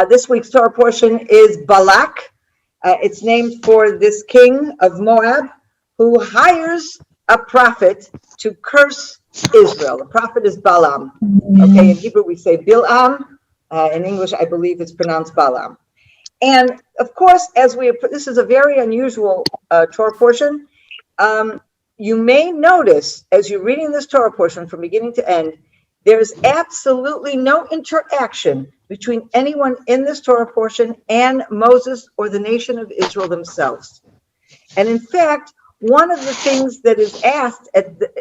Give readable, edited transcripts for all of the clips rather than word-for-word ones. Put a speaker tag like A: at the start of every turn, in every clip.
A: This week's Torah portion is Balak. It's named for this king of Moab who hires a prophet to curse Israel. The prophet is Balaam. Okay, in Hebrew we say Bilam. In English, I believe it's pronounced Balaam. And of course, this is a very unusual Torah portion. You may notice as you're reading this Torah portion from beginning to end, there is absolutely no interaction between anyone in this Torah portion and Moses or the nation of Israel themselves. And in fact, one of the things that is asked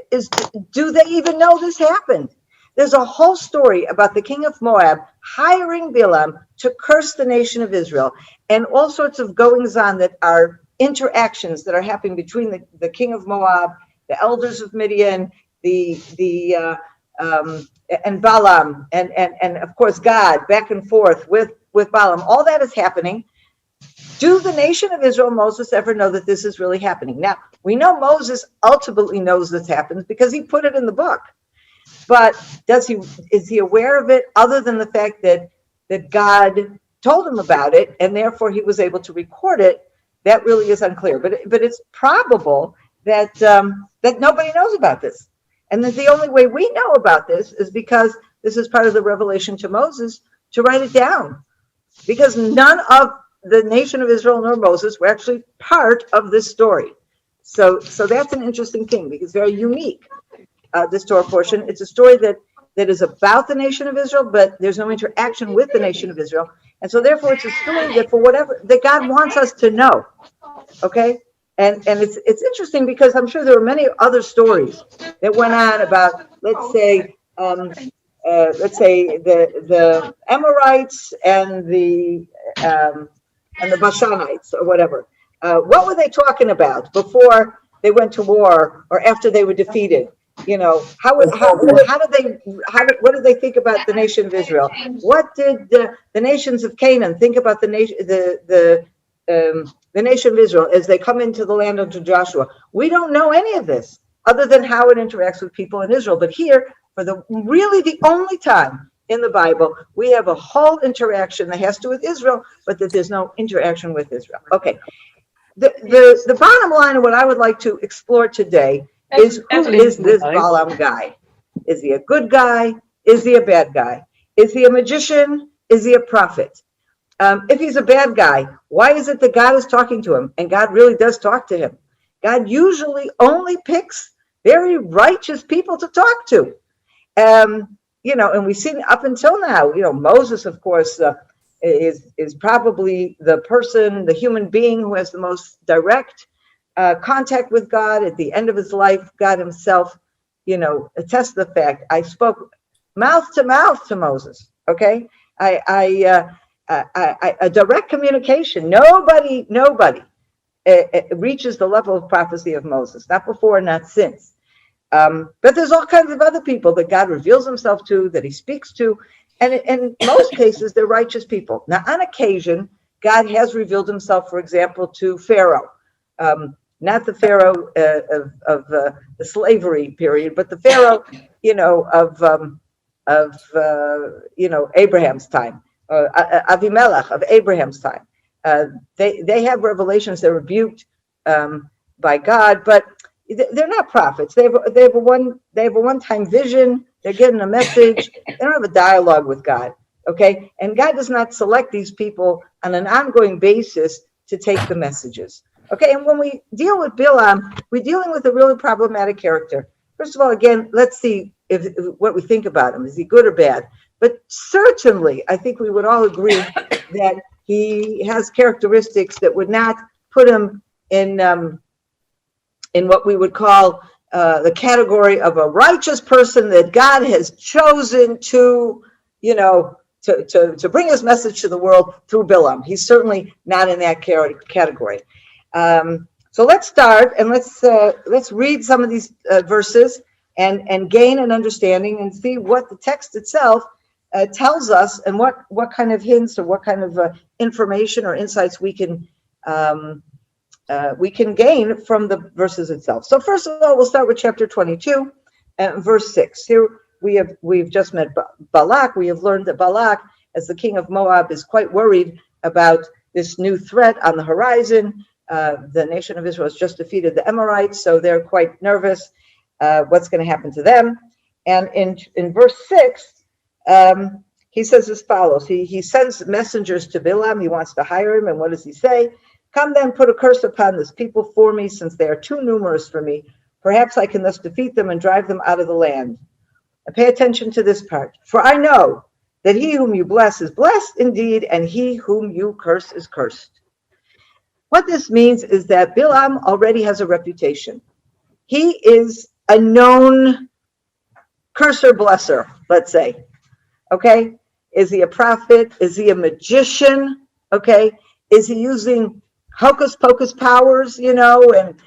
A: is, do they even know this happened? There's a whole story about the king of Moab hiring Bilam to curse the nation of Israel, and all sorts of goings on that are interactions that are happening between the king of Moab, the elders of Midian, and Balaam, and of course God, back and forth with Balaam. All that is happening. Do the nation of Israel, Moses, ever know that this is really happening? Now, we know Moses ultimately knows this happens because he put it in the book. But is he aware of it other than the fact that God told him about it and therefore he was able to record it? That really is unclear. But it's probable that nobody knows about this. And that the only way we know about this is because this is part of the revelation to Moses to write it down. Because none of the nation of Israel nor Moses were actually part of this story. So that's an interesting thing because it's very unique. This Torah portion. It's a story that is about the nation of Israel, but there's no interaction with the nation of Israel. And so therefore it's a story that that God wants us to know. Okay? And it's interesting because I'm sure there were many other stories that went on about, let's say the Amorites and the Bashanites or whatever. What were they talking about before they went to war or after they were defeated? You know, what did they think about the nation of Israel? What did the nations of Canaan think about the nation of Israel as they come into the land under Joshua? We don't know any of this other than how it interacts with people in Israel. But here, for the only time in the Bible, we have a whole interaction that has to do with Israel, but that there's no interaction with Israel. Okay. The bottom line of what I would like to explore today is, who is this Balaam guy? Is he a good guy? Is he a bad guy? Is he a magician? Is he a prophet? If he's a bad guy, why is it that God is talking to him? And God really does talk to him. God usually only picks very righteous people to talk to. And we've seen up until now, Moses, of course, is probably the human being who has the most direct contact with God. At the end of his life, God himself, attests to the fact, I spoke mouth to Moses. Okay, a direct communication. Nobody reaches the level of prophecy of Moses. Not before, not since. But there's all kinds of other people that God reveals himself to, that he speaks to, and in most cases, they're righteous people. Now, on occasion, God has revealed himself, for example, to Pharaoh. Not the Pharaoh of the slavery period, but the Pharaoh, of Abraham's time, Avimelech of Abraham's time. They have revelations. They're rebuked by God, but they're not prophets. They have a one-time vision. They're getting a message. They don't have a dialogue with God. Okay, and God does not select these people on an ongoing basis to take the messages. Okay, and when we deal with Bilam, we're dealing with a really problematic character. First of all, again, let's see what we think about him. Is he good or bad? But certainly, I think we would all agree that he has characteristics that would not put him in what we would call the category of a righteous person that God has chosen to bring his message to the world through Bilam. He's certainly not in that category. So let's start and let's read some of these verses and gain an understanding and see what the text itself tells us and what kind of hints or what kind of information or insights we can gain from the verses itself. So first of all, we'll start with chapter 22 and verse 6. Here we've just met Balak. We have learned that Balak as the king of Moab is quite worried about this new threat on the horizon. The nation of Israel has just defeated the Amorites, so they're quite nervous what's going to happen to them. And in verse 6, he says as follows. He sends messengers to Bilam. He wants to hire him. And what does he say? Come then, put a curse upon this people for me, since they are too numerous for me. Perhaps I can thus defeat them and drive them out of the land. And pay attention to this part. For I know that he whom you bless is blessed indeed, and he whom you curse is cursed. What this means is that Bilam already has a reputation. He is a known curser blesser, let's say. Okay? Is he a prophet? Is he a magician? Okay? Is he using hocus pocus powers, and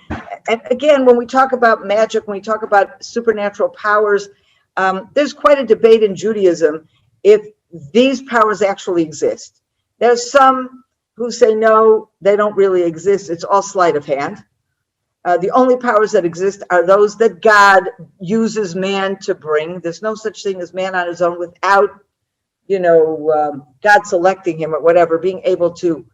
A: again, when we talk about magic, when we talk about supernatural powers, there's quite a debate in Judaism if these powers actually exist. There's some who say no, they don't really exist. It's all sleight of hand. The only powers that exist are those that God uses man to bring. There's no such thing as man on his own without, God selecting him or whatever, being able to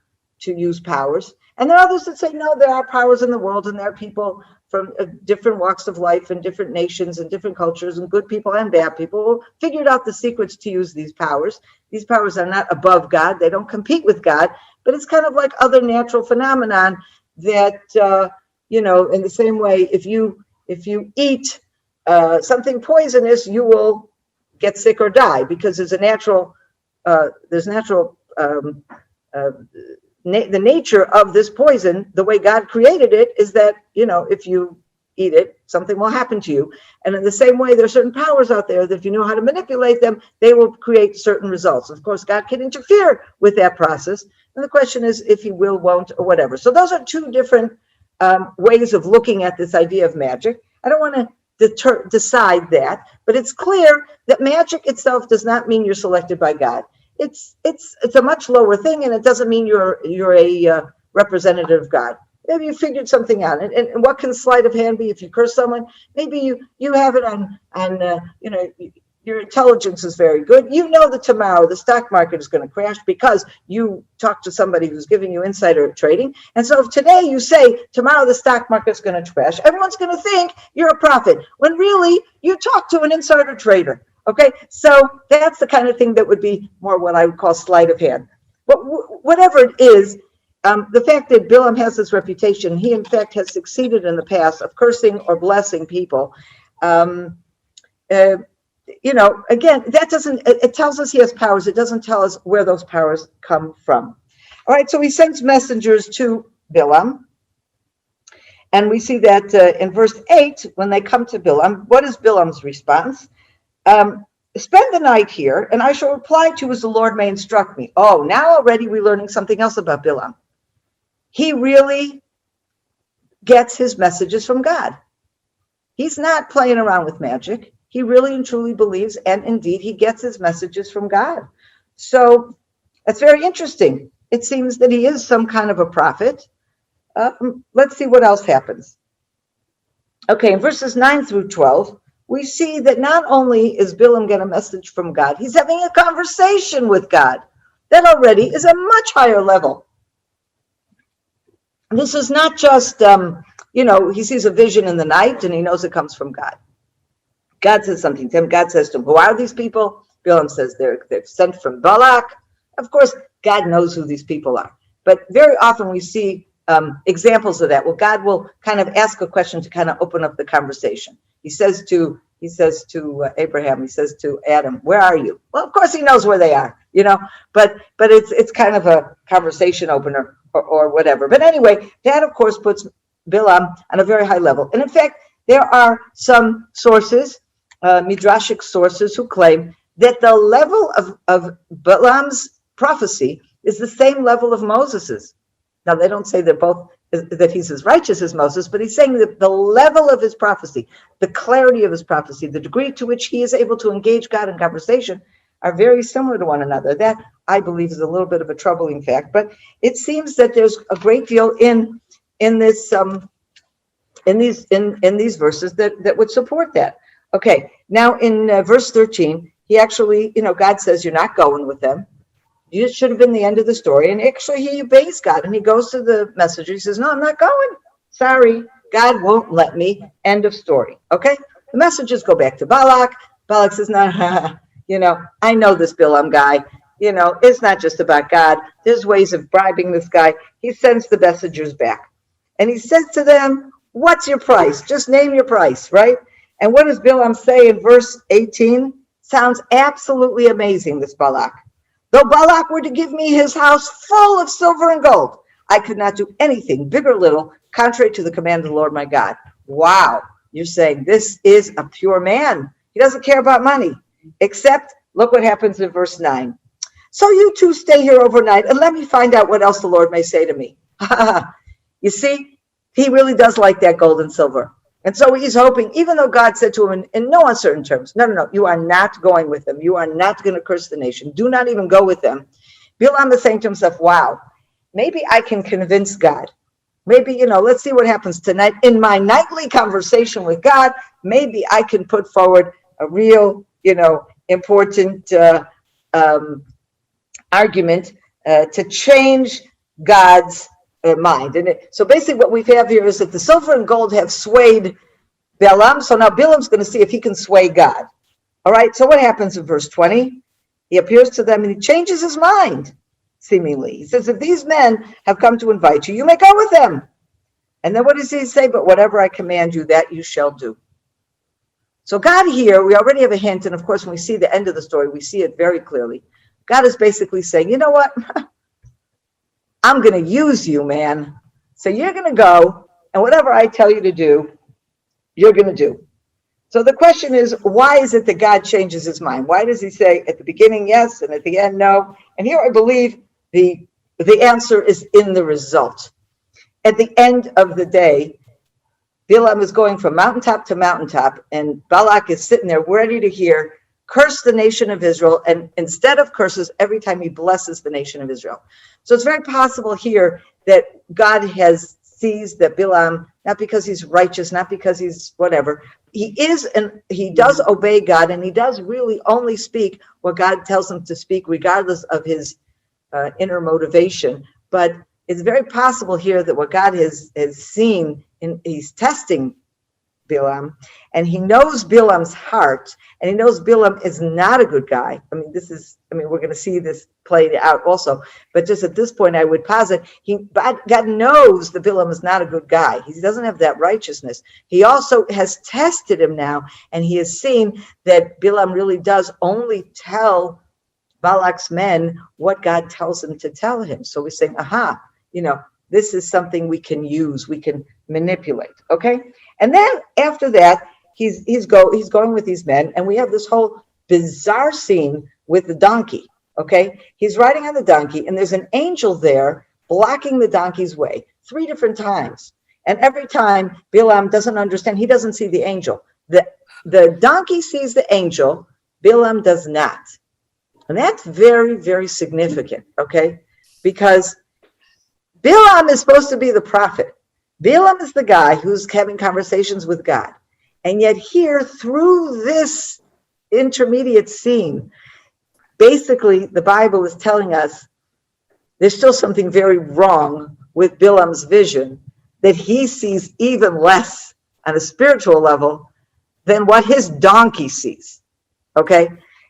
A: use powers. And there are others that say, no, there are powers in the world, and there are people from different walks of life and different nations and different cultures, and good people and bad people who figured out the secrets to use these powers. These powers are not above God. They don't compete with God, but it's kind of like other natural phenomenon that, in the same way, if you eat something poisonous, you will get sick or die, because there's the nature of this poison, the way God created it, is that, if you eat it, something will happen to you. And in the same way, there are certain powers out there that if you know how to manipulate them, they will create certain results. Of course, God can interfere with that process. And the question is if he will, won't, or whatever. So those are two different ways of looking at this idea of magic. I don't want to decide that, but it's clear that magic itself does not mean you're selected by God. It's a much lower thing, and it doesn't mean you're a representative of God. Maybe you figured something out, and what can sleight of hand be? If you curse someone, maybe you have it on your intelligence is very good. You know that tomorrow the stock market is going to crash because you talked to somebody who's giving you insider trading. And so if today you say tomorrow the stock market is going to crash, everyone's going to think you're a prophet, when really you talked to an insider trader. Okay, so that's the kind of thing that would be more what I would call sleight of hand. But whatever it is, the fact that Bilam has this reputation, he in fact has succeeded in the past of cursing or blessing people. Again, that doesn't, it tells us he has powers. It doesn't tell us where those powers come from. All right, so he sends messengers to Bilam. And we see that in verse 8, when they come to Bilam, what is Bilam's response? Spend the night here, and I shall reply to you as the Lord may instruct me. Oh, now already we're learning something else about Bilam. He really gets his messages from God. He's not playing around with magic. He really and truly believes, and indeed he gets his messages from God. So that's very interesting. It seems that he is some kind of a prophet. Let's see what else happens. Okay, in verses 9 through 12, we see that not only is Bilam getting a message from God, he's having a conversation with God. That already is a much higher level. This is not just, he sees a vision in the night and he knows it comes from God. God says something to him. God says to him, who are these people? Bilam says they're sent from Balak. Of course, God knows who these people are. But very often we see examples of that. Well, God will kind of ask a question to kind of open up the conversation. He says to Abraham, he says to Adam, where are you? Well, of course he knows where they are, but it's kind of a conversation opener or whatever. But anyway, that of course puts Bilam on a very high level. And in fact, there are some sources, midrashic sources, who claim that the level of Bilam's prophecy is the same level of Moses's. Now, they don't say that he's as righteous as Moses, but he's saying that the level of his prophecy, the clarity of his prophecy, the degree to which he is able to engage God in conversation are very similar to one another. That, I believe, is a little bit of a troubling fact, but it seems that there's a great deal in these verses that would support that. Okay, now in verse 13, he actually, God says you're not going with them. You should have been the end of the story. And actually, he obeys God, and he goes to the messenger. He says, no, I'm not going. Sorry, God won't let me. End of story. Okay. The messengers go back to Balak. Balak says, no, I know this Bilam guy. It's not just about God. There's ways of bribing this guy. He sends the messengers back. And he says to them, what's your price? Just name your price, right? And what does Bilam say in verse 18? Sounds absolutely amazing, this Balak. Though Balak were to give me his house full of silver and gold, I could not do anything, big or little, contrary to the command of the Lord my God. Wow. You're saying this is a pure man. He doesn't care about money, except look what happens in verse 9. So you two stay here overnight and let me find out what else the Lord may say to me. You see, he really does like that gold and silver. And so he's hoping, even though God said to him in no uncertain terms, no, you are not going with them. You are not going to curse the nation. Do not even go with them. Bilam is saying to himself, wow, maybe I can convince God. Maybe, let's see what happens tonight. In my nightly conversation with God, maybe I can put forward a real, important argument to change God's mind. And so basically what we have here is that the silver and gold have swayed Balaam. So now Balaam's going to see if he can sway God. All right. So what happens in verse 20? He appears to them and he changes his mind, seemingly. He says, if these men have come to invite you, you may go with them. And then what does he say? But whatever I command you, that you shall do. So God here, we already have a hint. And of course, when we see the end of the story, we see it very clearly. God is basically saying, you know what? I'm going to use you, man. So you're going to go, and whatever I tell you to do, you're going to do. So the question is, why is it that God changes his mind? Why does he say at the beginning yes, and at the end no? And here I believe the answer is in the result. At the end of the day, Bilam is going from mountaintop to mountaintop, and Balak is sitting there ready to hear, curse the nation of Israel, and instead of curses, every time he blesses the nation of Israel. So it's very possible here that God sees that Bilam, not because he's righteous, not because he's whatever, he is, and he does obey God, and he does really only speak what God tells him to speak, regardless of his inner motivation. But it's very possible here that what God has seen, he's testing Bilam, and he knows Bilam's heart, and he knows Bilam is not a good guy. We're going to see this played out also, but just at this point, I would posit God knows that Bilam is not a good guy. He doesn't have that righteousness. He also has tested him now, and he has seen that Bilam really does only tell Balak's men what God tells him to tell him. So we're saying, this is something we can use, we can manipulate, okay? And then after that, he's going with these men, and we have this whole bizarre scene with the donkey, okay? He's riding on the donkey, and there's an angel there blocking the donkey's way 3 different times. And every time Bilam doesn't understand, he doesn't see the angel. The donkey sees the angel, Bilam does not. And that's very, very significant, okay? Because Bilam is supposed to be the prophet. Bilam is the guy who's having conversations with God. And yet here, through this intermediate scene, basically the Bible is telling us there's still something very wrong with Bilam's vision, that he sees even less on a spiritual level than what his donkey sees, okay?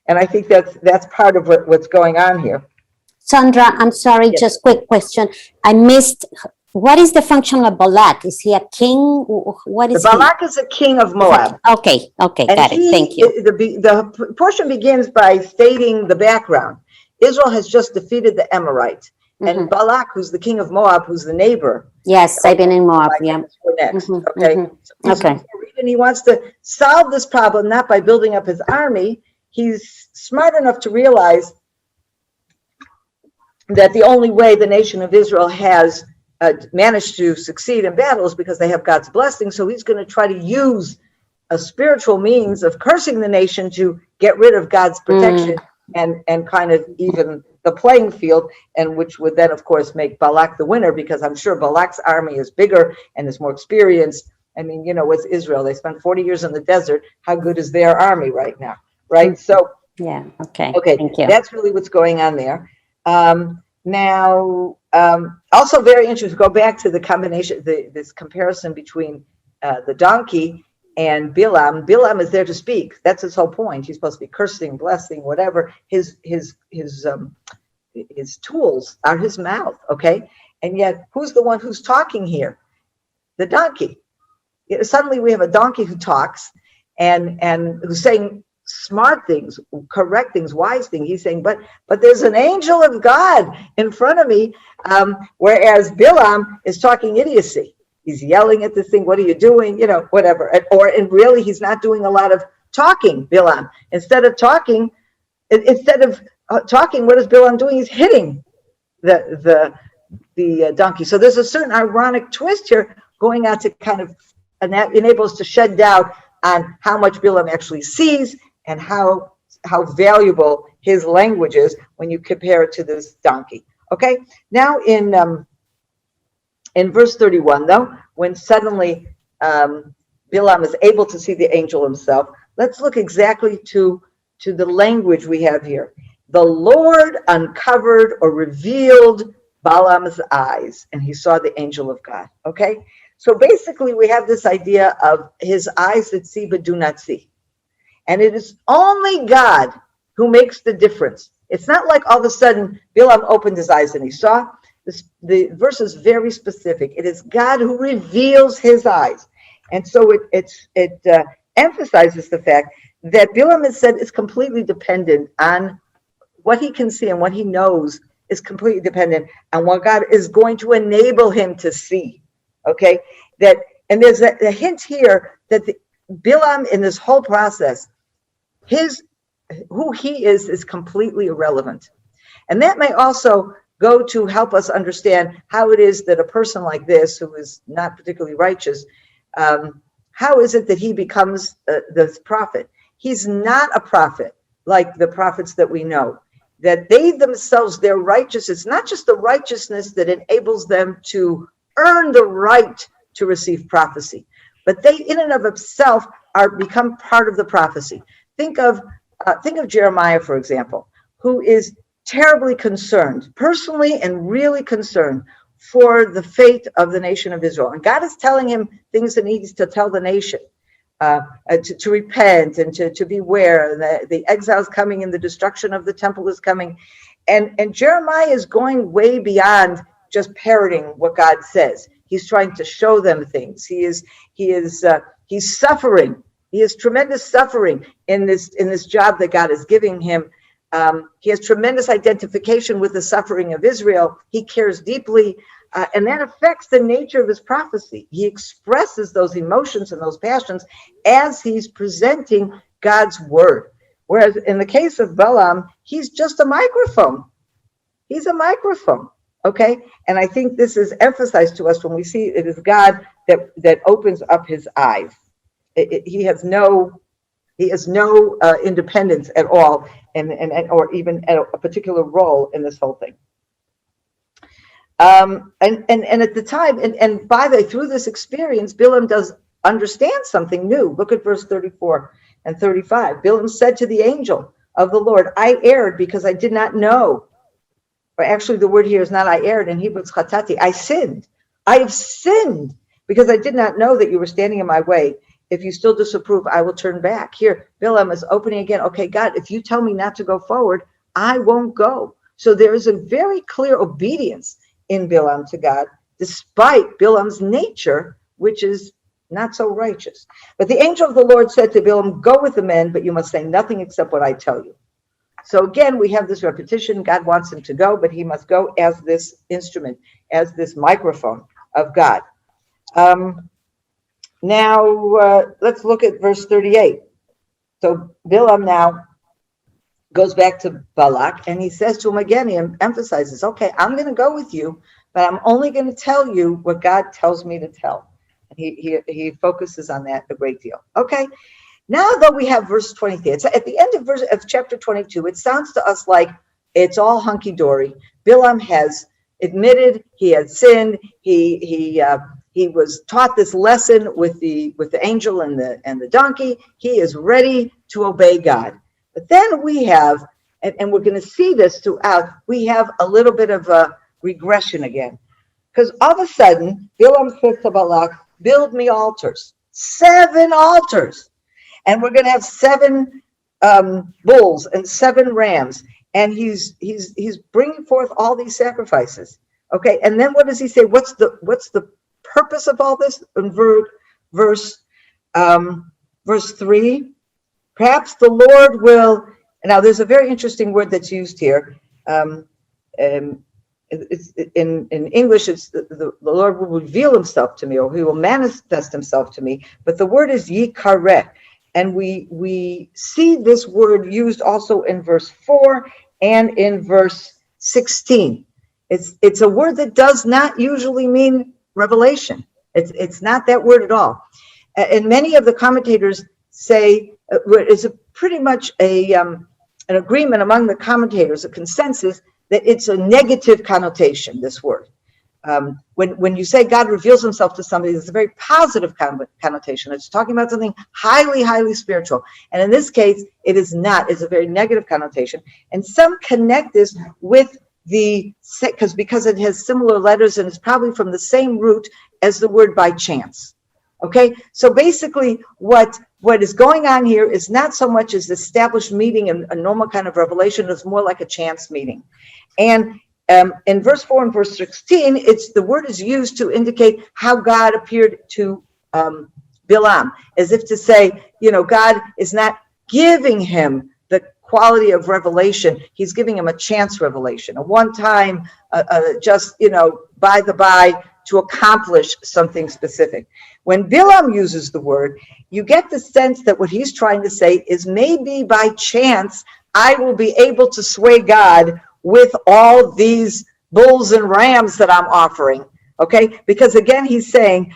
A: And I think that's part of what's going on here.
B: Sondra, I'm sorry,
A: Yes.
B: Just quick question. I missed, what is the function of Balak? Is he a king? What is
A: Balak is a king of Moab.
B: Okay, got it. Thank you.
A: The portion begins by stating the background. Israel has just defeated the Amorite. And Balak, who's the king of Moab, who's the neighbor.
B: Yes, I've been in Moab, yeah.
A: Next, okay?
B: Okay.
A: And he wants to solve this problem, not by building up his army. He's smart enough to realize that the only way the nation of Israel has managed to succeed in battle is because they have God's blessing. So he's going to try to use a spiritual means of cursing the nation to get rid of God's protection and kind of even the playing field, and which would then, of course, make Balak the winner, because I'm sure Balak's army is bigger and is more experienced. I mean, with Israel, they spent 40 years in the desert. How good is their army right now, right? So,
B: yeah, okay,
A: okay,
B: thank you.
A: that's really what's going on there. Also very interesting, go back to the combination, this comparison between the donkey and Bilam. Bilam is there to speak. That's his whole point. He's supposed to be cursing, blessing, whatever. His tools are his mouth, okay? And yet, who's the one who's talking here? The donkey. Suddenly we have a donkey who talks and who's saying smart things, correct things, wise things. He's saying, but there's an angel of God in front of me, whereas Bilam is talking idiocy. He's yelling at this thing, what are you doing? You know, whatever. And really, he's not doing a lot of talking, Bilam. Instead of talking, what is Bilam doing? He's hitting the donkey. So there's a certain ironic twist here going out to kind of, and that enables to shed doubt on how much Bilam actually sees and how valuable his language is when you compare it to this donkey. Okay, now in verse 31, though, when suddenly Bilam is able to see the angel himself, let's look exactly to the language we have here. The Lord uncovered or revealed Balaam's eyes, and he saw the angel of God. Okay, so basically we have this idea of his eyes that see but do not see. And it is only God who makes the difference. It's not like all of a sudden Bilam opened his eyes and he saw. The verse is very specific. It is God who reveals his eyes. And so it emphasizes the fact that Bilam is said is completely dependent on what he can see, and what he knows is completely dependent on what God is going to enable him to see. Okay? And there's a hint here that Bilam in this whole process, who he is completely irrelevant. And that may also go to help us understand how it is that a person like this, who is not particularly righteous, how is it that he becomes the prophet? He's not a prophet like the prophets that we know, that they themselves, their righteousness, not just the righteousness that enables them to earn the right to receive prophecy, but they in and of itself become part of the prophecy. Think of Jeremiah, for example, who is terribly concerned, personally and really concerned for the fate of the nation of Israel. And God is telling him things that he needs to tell the nation, to repent and to beware. The exile is coming and the destruction of the temple is coming. And Jeremiah is going way beyond just parroting what God says. He's trying to show them things. He's suffering. He has tremendous suffering in this job that God is giving him. He has tremendous identification with the suffering of Israel. He cares deeply, and that affects the nature of his prophecy. He expresses those emotions and those passions as he's presenting God's word. Whereas in the case of Balaam, he's just a microphone. He's a microphone, okay? And I think this is emphasized to us when we see it is God that opens up his eyes. He has no independence at all, or even a particular role in this whole thing. And at the time, and by the way, through this experience, Bilam does understand something new. Look at verse 34 and 35. Bilam said to the angel of the Lord, I erred because I did not know. Or actually, the word here is not I erred. In Hebrew, it's chatati. I sinned. I have sinned because I did not know that you were standing in my way. If you still disapprove, I will turn back. Here, Bilam is opening again. Okay, God, if you tell me not to go forward, I won't go. So there is a very clear obedience in Bilam to God, despite Bilam's nature, which is not so righteous. But the angel of the Lord said to Bilam, go with the men, but you must say nothing except what I tell you. So again, we have this repetition. God wants him to go, but he must go as this instrument, as this microphone of God. Now, let's look at verse 38. So Bilam now goes back to Balak, and he says to him again, he emphasizes, okay, I'm going to go with you, but I'm only going to tell you what God tells me to tell. And he focuses on that a great deal. Okay, now though we have verse 23, it's at the end of chapter 22, it sounds to us like it's all hunky-dory. Bilam has admitted he had sinned. He was taught this lesson with the angel and the donkey. He is ready to obey God. But then we have and we're going to see this throughout, we have a little bit of a regression again. Because all of a sudden, Bilam says to Balak, build me altars, 7 altars. And we're going to have 7 bulls and 7 rams. And he's bringing forth all these sacrifices. Okay, and then what does he say? What's the purpose of all this? In verse 3, perhaps the Lord will. Now, there's a very interesting word that's used here. It's, in English, it's the Lord will reveal himself to me, or he will manifest himself to me. But the word is yikareh. And we see this word used also in verse 4 and in verse 16. It's a word that does not usually mean revelation. It's not that word at all. And many of the commentators say it's pretty much an agreement among the commentators, a consensus, that it's a negative connotation, this word. When you say God reveals himself to somebody, it's a very positive connotation. It's talking about something highly, highly spiritual. And in this case, it is not. It's a very negative connotation. And some connect this with because it has similar letters and it's probably from the same root as the word by chance. Okay, so basically what is going on here is not so much as established meeting and a normal kind of revelation. It's more like a chance meeting. And in verse 4 and verse 16, the word is used to indicate how God appeared to Bilam, as if to say, God is not giving him the quality of revelation. He's giving him a chance revelation, a one-time, just, by the by, to accomplish something specific. When Bilam uses the word, you get the sense that what he's trying to say is maybe by chance, I will be able to sway God with all these bulls and rams that I'm offering, okay? Because again, he's saying,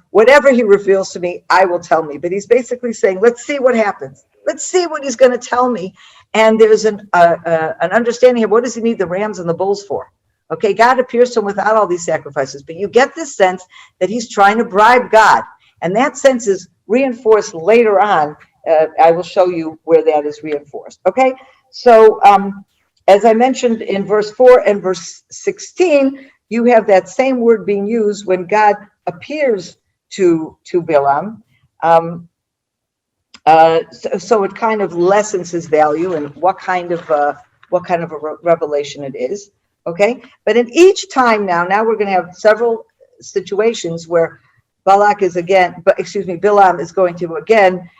A: whatever he reveals to me, I will tell me. But he's basically saying, let's see what happens. Let's see what he's going to tell me. And there's an understanding of what does he need the rams and the bulls for? Okay, God appears to him without all these sacrifices, but you get this sense that he's trying to bribe God. And that sense is reinforced later on. I will show you where that is reinforced. Okay, so as I mentioned in verse 4 and verse 16, you have that same word being used when God appears to Bilam. So it kind of lessens his value and what kind of a revelation it is. Okay, but in each time now we're going to have several situations where Bilam is going to again,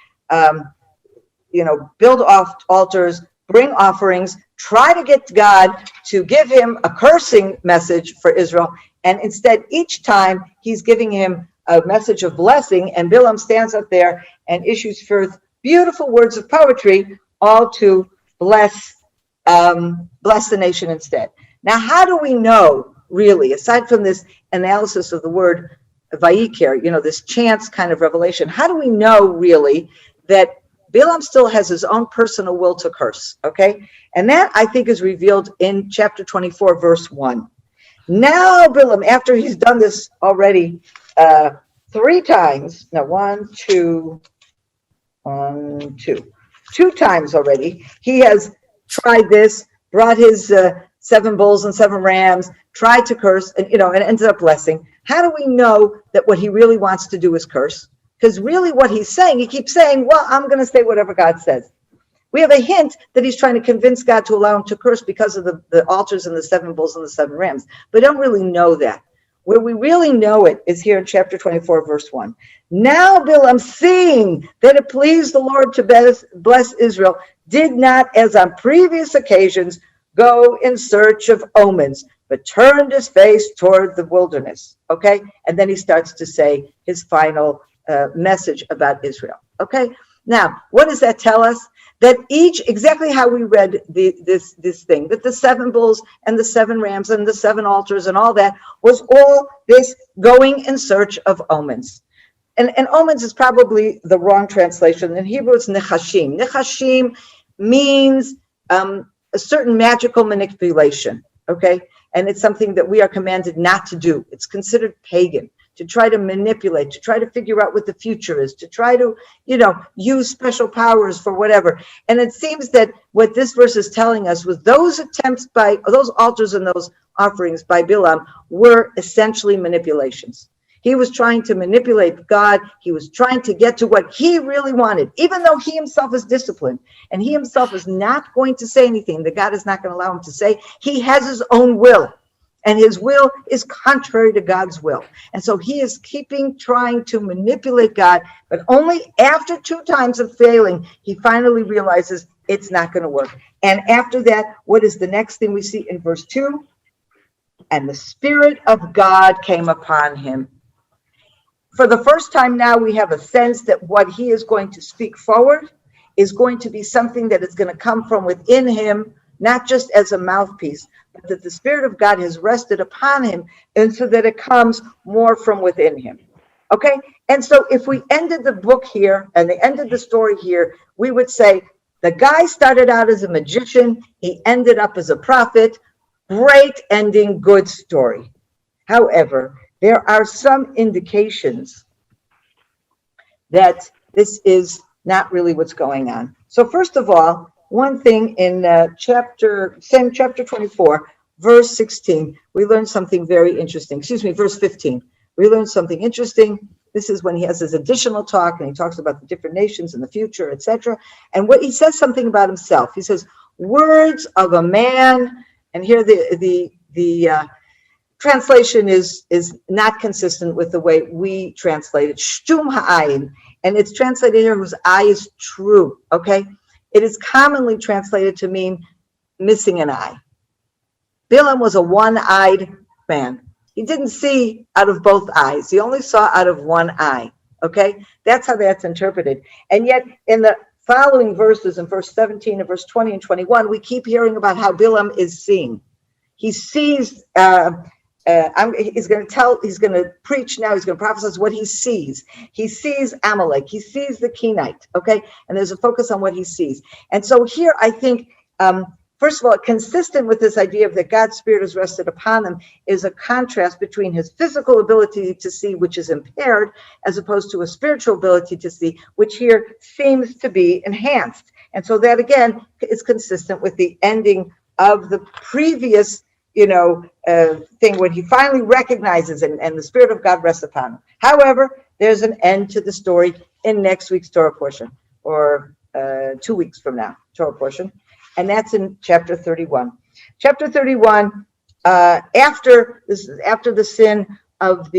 A: build altars, bring offerings, try to get God to give him a cursing message for Israel, and instead each time he's giving him a message of blessing, and Bilam stands up there and issues forth beautiful words of poetry, all to bless the nation instead. Now, how do we know, really, aside from this analysis of the word vayikir, this chance kind of revelation, how do we know, really, that Bilam still has his own personal will to curse, okay? And that, I think, is revealed in chapter 24, verse 1. Now, Bilam, after he's done this already 3 times, two times already, he has tried this, brought his 7 bulls and 7 rams, tried to curse, and and ended up blessing. How do we know that what he really wants to do is curse? Because really what he's saying, he keeps saying, well, I'm going to say whatever God says. We have a hint that he's trying to convince God to allow him to curse because of the altars and the 7 bulls and the 7 rams. But don't really know that. Where we really know it is here in chapter 24, verse 1. Now Bilam, seeing that it pleased the Lord to bless Israel, did not, as on previous occasions, go in search of omens, but turned his face toward the wilderness. Okay? And then he starts to say his final message about Israel. Okay? Now, what does that tell us? That exactly how we read this thing, that the 7 bulls and the 7 rams and the 7 altars and all that was all this going in search of omens. And omens is probably the wrong translation. In Hebrew, it's nechashim. Nechashim means a certain magical manipulation, okay? And it's something that we are commanded not to do. It's considered pagan to try to manipulate, to try to figure out what the future is, to try to, use special powers for whatever. And it seems that what this verse is telling us was those attempts by those altars and those offerings by Bilam were essentially manipulations. He was trying to manipulate God. He was trying to get to what he really wanted, even though he himself is disciplined and he himself is not going to say anything that God is not going to allow him to say. He has his own will, and his will is contrary to God's will. And so he is trying to manipulate God, but only after 2 times of failing, he finally realizes it's not going to work. And after that, what is the next thing we see in verse 2? And the Spirit of God came upon him. For the first time now, we have a sense that what he is going to speak forward is going to be something that is going to come from within him, not just as a mouthpiece, but that the Spirit of God has rested upon him, and so that it comes more from within him. Okay? And so if we ended the book here and the end of the story here, we would say the guy started out as a magician, he ended up as a prophet. Great ending, good story. However, there are some indications that this is not really what's going on. So first of all, one thing in chapter 24, verse 16, we learned something very interesting. Verse 15. We learned something interesting. This is when he has his additional talk and he talks about the different nations in the future, etc. And what he says something about himself. He says, words of a man, and here the translation is not consistent with the way we translate it. Shtum ha'ayin, and it's translated here whose eye is true, okay? It is commonly translated to mean missing an eye. Bilam was a one-eyed man. He didn't see out of both eyes. He only saw out of one eye, okay? That's how that's interpreted. And yet in the following verses, in verse 17 and verse 20 and 21, we keep hearing about how Bilam is seeing. He sees, he's going to preach now, he's going to prophesy what he sees. He sees Amalek, he sees the Kenite, okay? And there's a focus on what he sees. And so here, I think, first of all, consistent with this idea of that God's Spirit has rested upon him is a contrast between his physical ability to see, which is impaired, as opposed to a spiritual ability to see, which here seems to be enhanced. And so that, again, is consistent with the ending of the previous thing when he finally recognizes and the Spirit of God rests upon him. However, there's an end to the story in next week's Torah portion, or 2 weeks from now, Torah portion, and that's in chapter 31. Chapter 31, after the sin of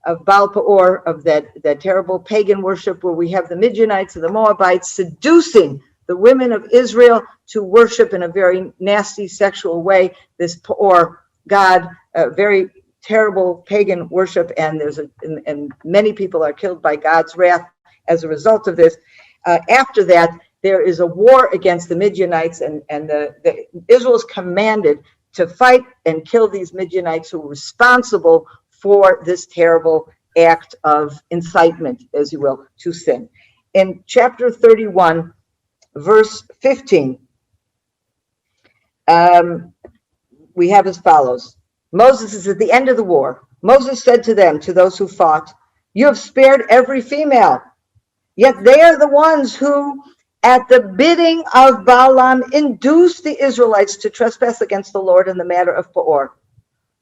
A: of Baal Peor, of that terrible pagan worship where we have the Midianites and the Moabites seducing the women of Israel to worship in a very nasty sexual way this Peor god, very terrible pagan worship, and and many people are killed by God's wrath as a result of this. After that, there is a war against the Midianites, and Israel is commanded to fight and kill these Midianites who were responsible for this terrible act of incitement, as you will, to sin. In chapter 31, verse 15, we have as follows. Moses is at the end of the war. Moses said to them, to those who fought, "You have spared every female, yet they are the ones who, at the bidding of Balaam, induced the Israelites to trespass against the Lord in the matter of Peor,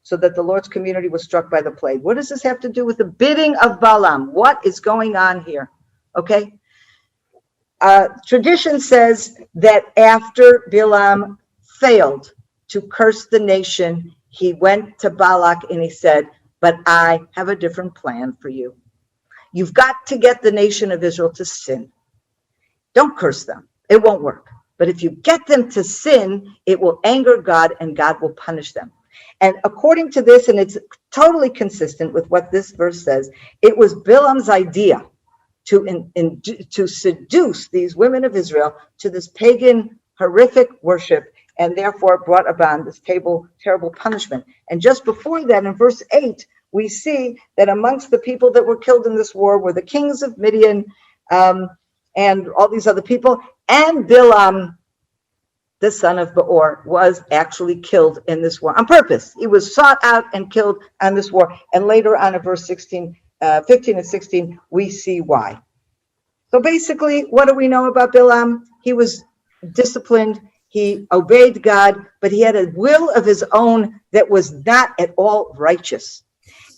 A: so that the Lord's community was struck by the plague." What does this have to do with the bidding of Balaam? What is going on here? Okay. Tradition says that after Balaam failed to curse the nation, he went to Balak and he said, "But I have a different plan for you. You've got to get the nation of Israel to sin. Don't curse them. It won't work. But if you get them to sin, it will anger God and God will punish them." And according to this, and it's totally consistent with what this verse says, it was Balaam's idea to seduce these women of Israel to this pagan, horrific worship, and therefore brought about this terrible punishment. And just before that, in verse 8, we see that amongst the people that were killed in this war were the kings of Midian, and all these other people, and Balaam the son of Beor, was actually killed in this war on purpose. He was sought out and killed on this war. And later on in verse 15 and 16, we see why. So basically, what do we know about Bilam? He was disciplined. He obeyed God, but he had a will of his own that was not at all righteous.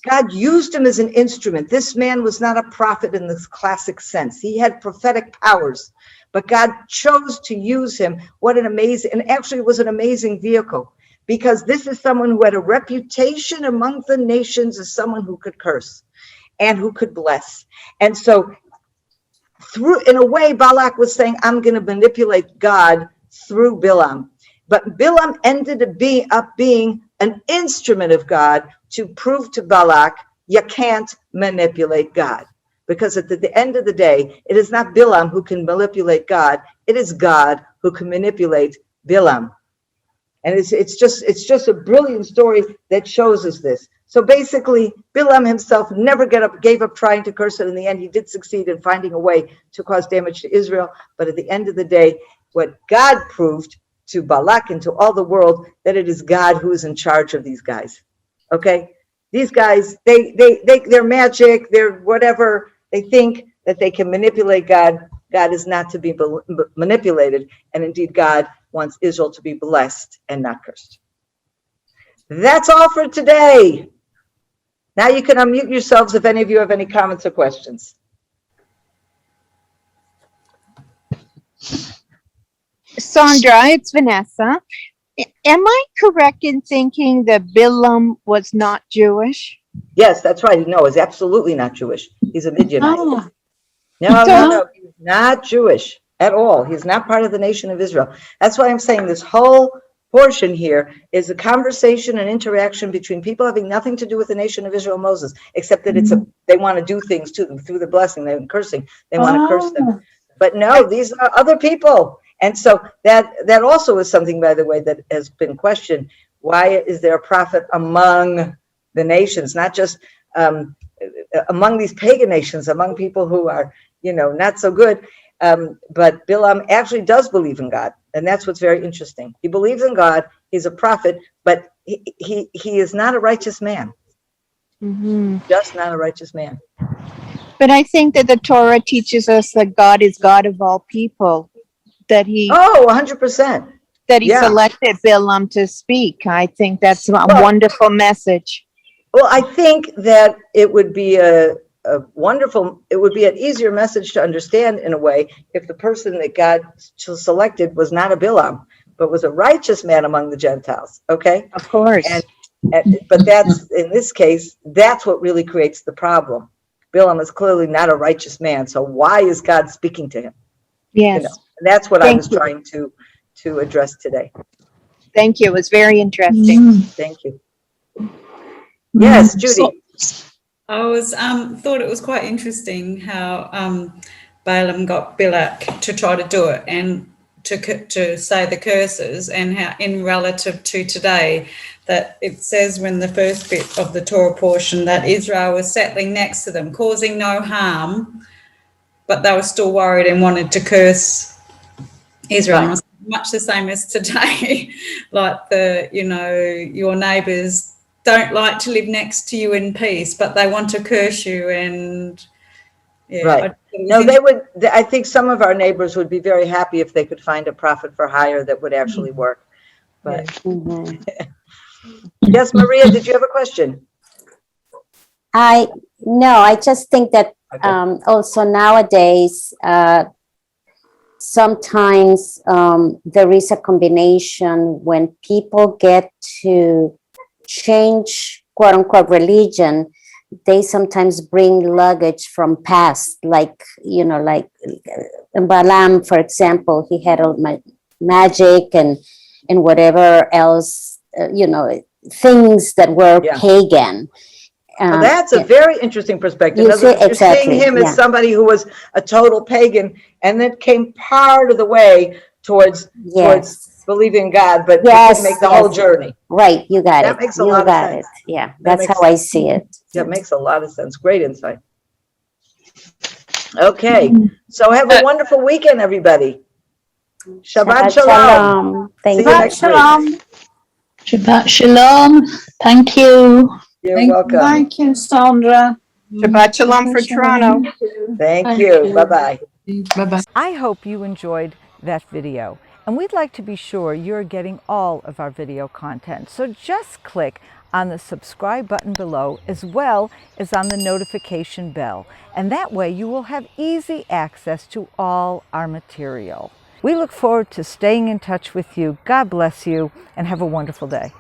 A: God used him as an instrument. This man was not a prophet in this classic sense. He had prophetic powers, but God chose to use him. What an amazing, and actually it was an amazing vehicle, because this is someone who had a reputation among the nations as someone who could curse and who could bless. And so in a way, Balak was saying, I'm going to manipulate God through Bilam. But Bilam ended up being an instrument of God to prove to Balak, you can't manipulate God. Because at the end of the day, it is not Bilam who can manipulate God. It is God who can manipulate Bilam. And it's just a brilliant story that shows us this. So basically, Bilam himself never gave up trying to curse it. In the end, he did succeed in finding a way to cause damage to Israel. But at the end of the day, what God proved to Balak and to all the world, that it is God who is in charge of these guys. Okay? These guys, they're magic, they're whatever. They think that they can manipulate God. God is not to be manipulated. And indeed, God wants Israel to be blessed and not cursed. That's all for today. Now you can unmute yourselves if any of you have any comments or questions.
C: Sondra, it's Vanessa. Am I correct in thinking that Bilam was not Jewish?
A: Yes, that's right. No, he's absolutely not Jewish. He's a Midianite.
C: Oh.
A: No. He's not Jewish at all. He's not part of the nation of Israel. That's why I'm saying this whole portion here is a conversation and interaction between people having nothing to do with the nation of Israel, Moses, except that they want to do things to them through the blessing. They're cursing. They want to curse them. But no, these are other people. And so that also is something, by the way, that has been questioned. Why is there a prophet among the nations, not just among these pagan nations, among people who are, not so good? But Bilam actually does believe in God. And that's what's very interesting. He believes in God. He's a prophet, but he is not a righteous man.
C: Mm-hmm.
A: Just not a righteous man.
C: But I think that the Torah teaches us that God is God of all people. That he
A: 100%.
C: That he selected Bilam to speak. I think that's a wonderful message.
A: Well, I think that it would be it would be an easier message to understand in a way if the person that God selected was not a Bilam, but was a righteous man among the Gentiles. Okay?
C: Of course.
A: But that's, in this case, that's what really creates the problem. Bilam is clearly not a righteous man. So why is God speaking to him?
C: Yes.
A: And that's what I was trying to address today.
C: Thank you. It was very interesting.
A: Thank you. Yes, Judy.
D: I was thought it was quite interesting how Balaam got Balak to try to do it and to say the curses, and how in relative to today that it says when the first bit of the Torah portion that Israel was settling next to them, causing no harm, but they were still worried and wanted to curse Israel. Right. Much the same as today, like your neighbours don't like to live next to you in peace, but they want to curse you. And
A: right. No, they would. I think some of our neighbors would be very happy if they could find a prophet for hire that would actually work. But yes, Maria, did you have a question?
B: I just think that also nowadays, sometimes there is a combination when people get to change, quote unquote, religion. They sometimes bring luggage from past, like Balaam, for example, he had all my magic and whatever else, things that were pagan.
A: Well, that's a very interesting perspective.
B: You're
A: seeing him as somebody who was a total pagan and then came part of the way towards believing in God, but didn't make the whole journey.
B: Right, you got it.
A: That makes a lot of sense.
B: Yeah, that's how I see it.
A: That makes a lot of sense. Great insight. Okay, so have a wonderful weekend, everybody. Shabbat shalom.
B: Thank
A: See you
B: you.
A: next week.
E: Shabbat shalom. Thank you.
A: You're welcome.
F: Thank you, Sondra.
C: Shabbat shalom for Toronto.
A: Thank you. Bye-bye.
F: Bye-bye.
G: I hope you enjoyed that video, and we'd like to be sure you're getting all of our video content. So just click on the subscribe button below as well as on the notification bell, and that way you will have easy access to all our material. We look forward to staying in touch with you. God bless you and have a wonderful day.